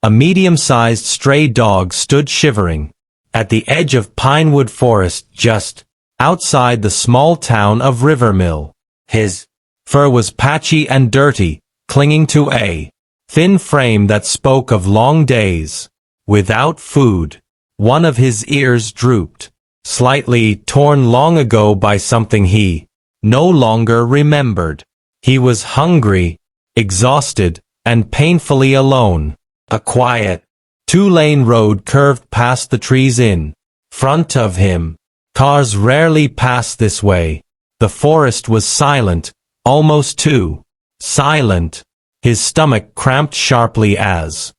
A medium-sized stray dog stood shivering at the edge of Pinewood Forest just outside the small town of Rivermill. His fur was patchy and dirty, clinging to a thin frame that spoke of long days without food. One of his ears drooped, slightly torn long ago by something he no longer remembered. He was hungry, exhausted, and painfully alone. A quiet, two-lane road curved past the trees in front of him. Cars rarely passed this way. The forest was silent, almost too silent. His stomach cramped sharply as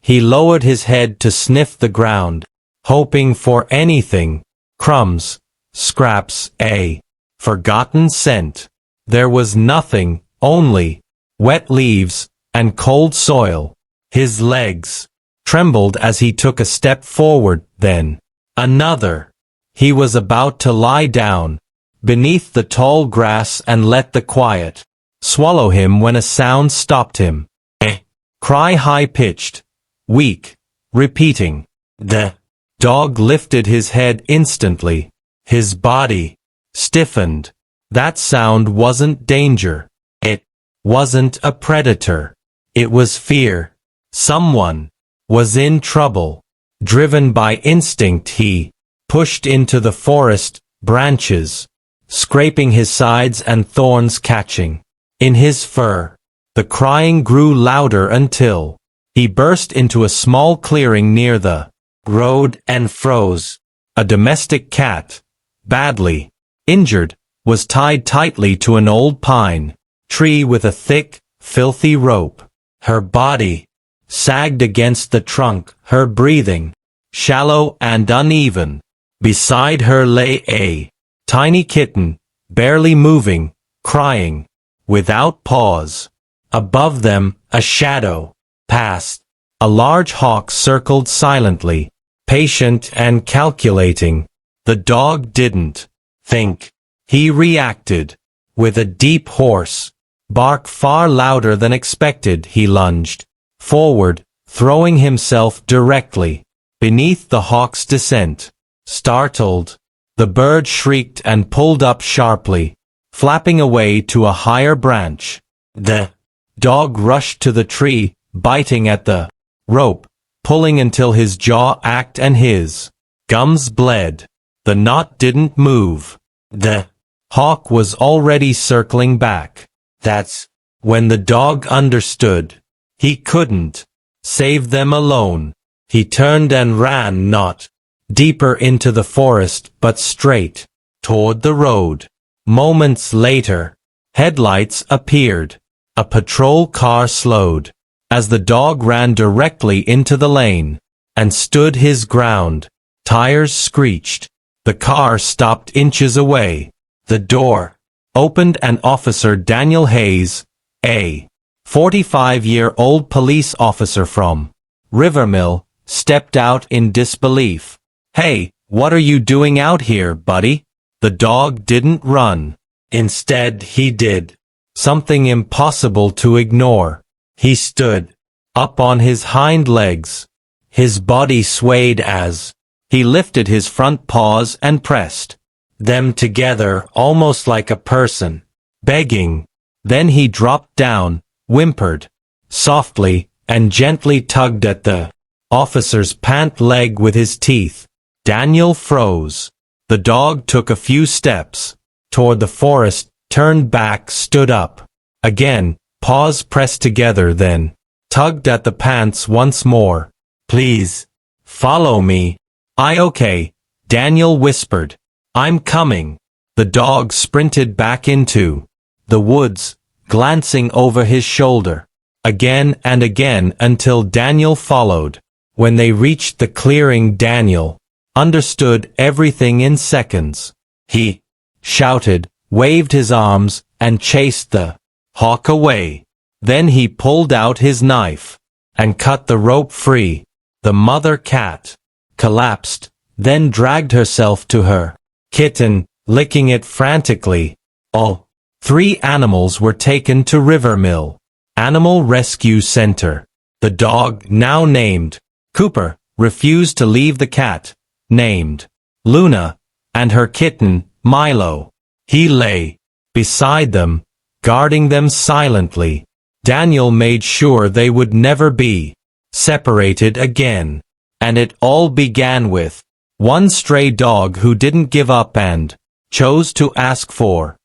he lowered his head to sniff the ground, hoping for anything. Crumbs, scraps, a forgotten scent. There was nothing, only wet leaves and cold soil. His legs trembled as he took a step forward, then another. He was about to lie down beneath the tall grass and let the quiet swallow him when a sound stopped him. A cry, high-pitched, weak, repeating. The dog lifted his head instantly. His body stiffened. That sound wasn't danger. It wasn't a predator. It was fear. Someone was in trouble. Driven by instinct, he pushed into the forest, branches scraping his sides and thorns catching in his fur. The crying grew louder until he burst into a small clearing near the road and froze. A domestic cat, badly injured, was tied tightly to an old pine tree with a thick, filthy rope. Her body sagged against the trunk, her breathing shallow and uneven. Beside her lay a tiny kitten, barely moving, crying, without pause. Above them, a shadow passed. A large hawk circled silently, patient and calculating. The dog didn't think. He reacted. With a deep hoarse bark far louder than expected, he lunged forward, throwing himself directly beneath the hawk's descent. Startled, the bird shrieked and pulled up sharply, flapping away to a higher branch. The dog rushed to the tree, biting at the rope, pulling until his jaw ached and his gums bled. The knot didn't move. The hawk was already circling back. That's when the dog understood. He couldn't save them alone. He turned and ran, not deeper into the forest, but straight toward the road. Moments later, headlights appeared. A patrol car slowed as the dog ran directly into the lane and stood his ground. Tires screeched. The car stopped inches away. The door opened and Officer Daniel Hayes, a 45-year-old police officer from Rivermill, stepped out in disbelief. "Hey, what are you doing out here, buddy?" The dog didn't run. Instead, he did something impossible to ignore. He stood up on his hind legs. His body swayed as he lifted his front paws and pressed them together almost like a person begging. Then he dropped down, whimpered softly, and gently tugged at the officer's pant leg with his teeth. Daniel froze. The dog took a few steps toward the forest, turned back, stood up again, paws pressed together, then tugged at the pants once more. "Please, follow me." Okay," Daniel whispered. "I'm coming." The dog sprinted back into the woods, glancing over his shoulder again and again until Daniel followed. When they reached the clearing, Daniel understood everything in seconds. He shouted, waved his arms, and chased the hawk away. Then he pulled out his knife and cut the rope free. The mother cat collapsed, then dragged herself to her kitten, licking it frantically. All three animals were taken to Rivermill Animal Rescue Center. The dog, now named Cooper, refused to leave the cat, named Luna, and her kitten, Milo. He lay beside them, guarding them silently. Daniel made sure they would never be separated again. And it all began with one stray dog who didn't give up and chose to ask for